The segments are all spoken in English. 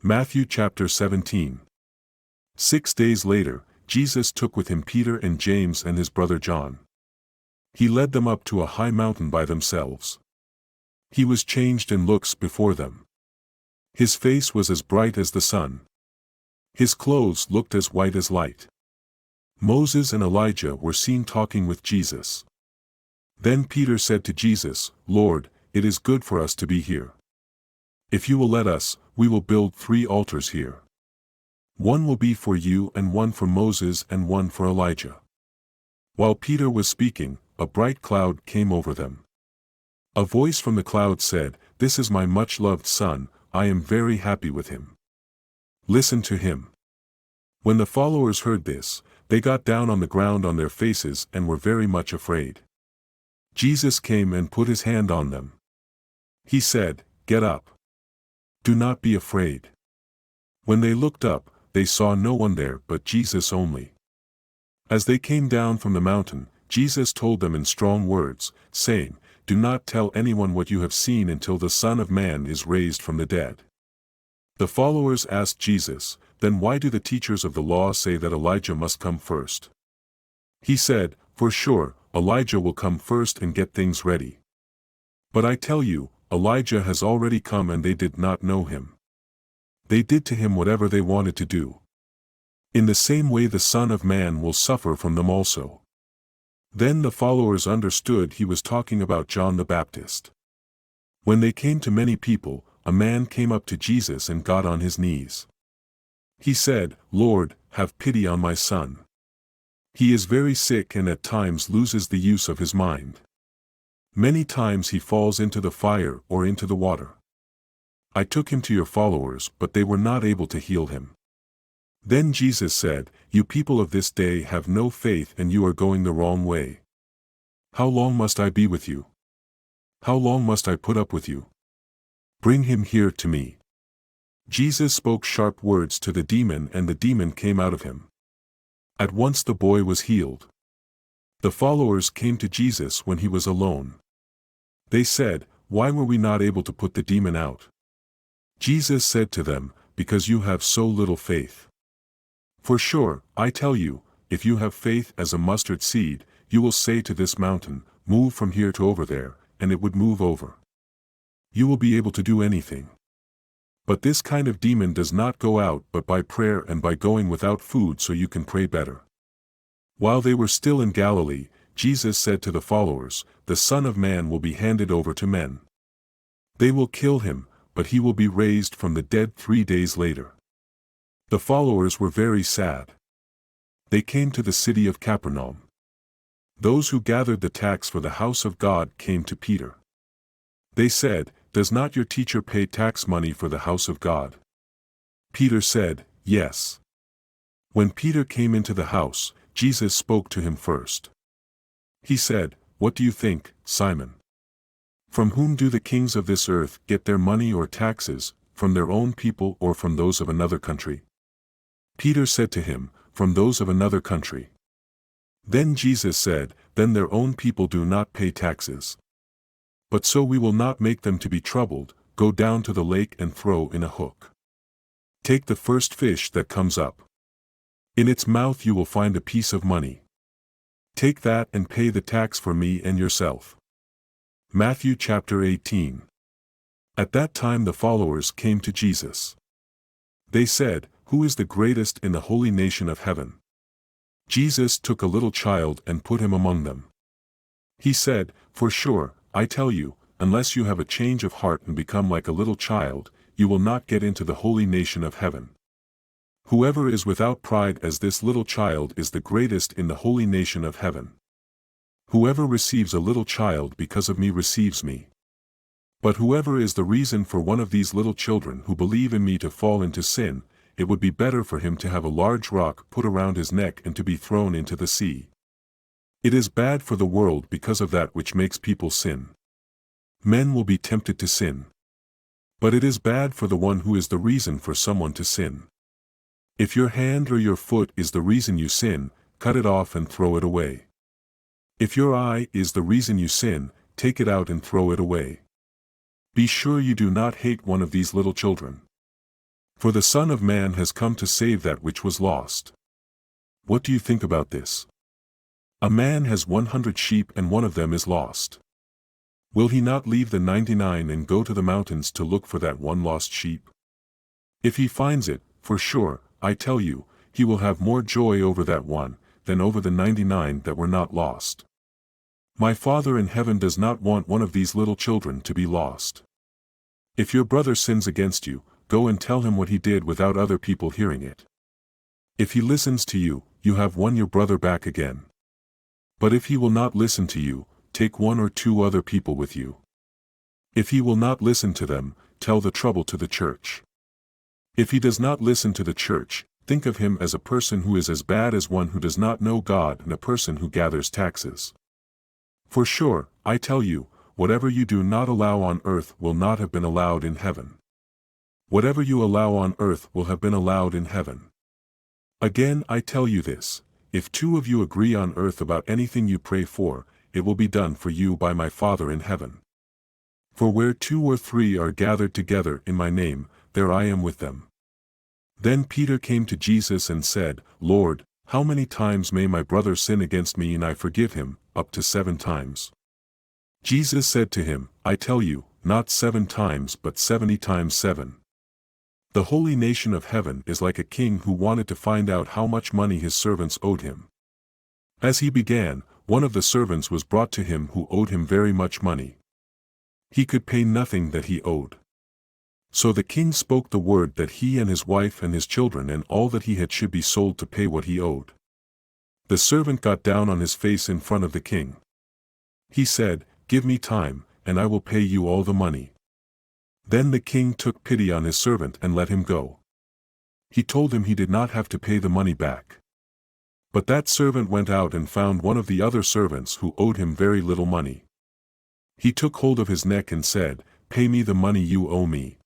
Matthew chapter 17. 6 days later, Jesus took with him Peter and James and his brother John. He led them up to a high mountain by themselves. He was changed in looks before them. His face was as bright as the sun. His clothes looked as white as light. Moses and Elijah were seen talking with Jesus. Then Peter said to Jesus, "Lord, it is good for us to be here. If you will let us, we will build 3 altars here. One will be for you and one for Moses and one for Elijah." While Peter was speaking, a bright cloud came over them. A voice from the cloud said, "This is my much-loved Son, I am very happy with him. Listen to him." When the followers heard this, they got down on the ground on their faces and were very much afraid. Jesus came and put his hand on them. He said, "Get up. Do not be afraid." When they looked up, they saw no one there but Jesus only. As they came down from the mountain, Jesus told them in strong words, saying, "Do not tell anyone what you have seen until the Son of Man is raised from the dead." The followers asked Jesus, "Then why do the teachers of the law say that Elijah must come first?" He said, "For sure, Elijah will come first and get things ready. But I tell you, Elijah has already come and they did not know him. They did to him whatever they wanted to do. In the same way the Son of Man will suffer from them also." Then the followers understood he was talking about John the Baptist. When they came to many people, a man came up to Jesus and got on his knees. He said, "Lord, have pity on my son. He is very sick and at times loses the use of his mind. Many times he falls into the fire or into the water. I took him to your followers, but they were not able to heal him." Then Jesus said, "You people of this day have no faith and you are going the wrong way. How long must I be with you? How long must I put up with you? Bring him here to me." Jesus spoke sharp words to the demon and the demon came out of him. At once the boy was healed. The followers came to Jesus when he was alone. They said, "Why were we not able to put the demon out?" Jesus said to them, "Because you have so little faith. For sure, I tell you, if you have faith as a mustard seed, you will say to this mountain, 'Move from here to over there,' and it would move over. You will be able to do anything. But this kind of demon does not go out but by prayer and by going without food so you can pray better." While they were still in Galilee, Jesus said to the followers, "The Son of Man will be handed over to men. They will kill him, but he will be raised from the dead 3 days later." The followers were very sad. They came to the city of Capernaum. Those who gathered the tax for the house of God came to Peter. They said, "Does not your teacher pay tax money for the house of God?" Peter said, "Yes." When Peter came into the house, Jesus spoke to him first. He said, "What do you think, Simon? From whom do the kings of this earth get their money or taxes, from their own people or from those of another country?" Peter said to him, "From those of another country." Then Jesus said, "Then their own people do not pay taxes. But so we will not make them to be troubled. Go down to the lake and throw in a hook. Take the first fish that comes up. In its mouth you will find a piece of money. Take that and pay the tax for me and yourself." Matthew chapter 18. At that time the followers came to Jesus. They said, "Who is the greatest in the holy nation of heaven?" Jesus took a little child and put him among them. He said, "For sure, I tell you, unless you have a change of heart and become like a little child, you will not get into the holy nation of heaven. Whoever is without pride as this little child is the greatest in the holy nation of heaven. Whoever receives a little child because of me receives me. But whoever is the reason for one of these little children who believe in me to fall into sin, it would be better for him to have a large rock put around his neck and to be thrown into the sea. It is bad for the world because of that which makes people sin. Men will be tempted to sin. But it is bad for the one who is the reason for someone to sin. If your hand or your foot is the reason you sin, cut it off and throw it away. If your eye is the reason you sin, take it out and throw it away. Be sure you do not hate one of these little children. For the Son of Man has come to save that which was lost. What do you think about this? A man has 100 sheep and one of them is lost. Will he not leave the 99 and go to the mountains to look for that one lost sheep? If he finds it, for sure, I tell you, he will have more joy over that one than over the 99 that were not lost. My Father in heaven does not want one of these little children to be lost. If your brother sins against you, go and tell him what he did without other people hearing it. If he listens to you, you have won your brother back again. But if he will not listen to you, take 1 or 2 other people with you. If he will not listen to them, tell the trouble to the church. If he does not listen to the church, think of him as a person who is as bad as one who does not know God and a person who gathers taxes. For sure, I tell you, whatever you do not allow on earth will not have been allowed in heaven. Whatever you allow on earth will have been allowed in heaven. Again I tell you this, if 2 of you agree on earth about anything you pray for, it will be done for you by my Father in heaven. For where 2 or 3 are gathered together in my name, there I am with them. Then Peter came to Jesus and said, Lord, how many times may my brother sin against me and I forgive him? Up to 7 times. Jesus said to him, I tell you, not 7 times but 70 times 7. The holy nation of heaven is like a king who wanted to find out how much money his servants owed him. As he began, one of the servants was brought to him who owed him very much money. He could pay nothing that he owed. So the king spoke the word that he and his wife and his children and all that he had should be sold to pay what he owed. The servant got down on his face in front of the king. He said, Give me time, and I will pay you all the money. Then the king took pity on his servant and let him go. He told him he did not have to pay the money back. But that servant went out and found one of the other servants who owed him very little money. He took hold of his neck and said, Pay me the money you owe me.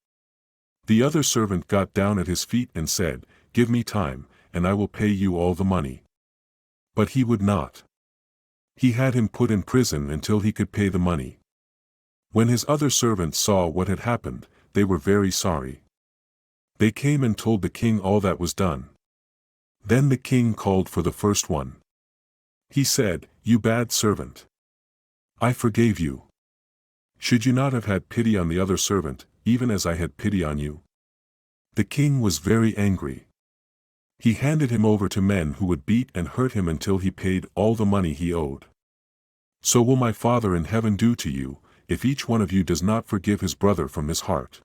The other servant got down at his feet and said, Give me time, and I will pay you all the money. But he would not. He had him put in prison until he could pay the money. When his other servants saw what had happened, they were very sorry. They came and told the king all that was done. Then the king called for the first one. He said, You bad servant. I forgave you. Should you not have had pity on the other servant, even as I had pity on you? The king was very angry. He handed him over to men who would beat and hurt him until he paid all the money he owed. So will my Father in heaven do to you, if each one of you does not forgive his brother from his heart.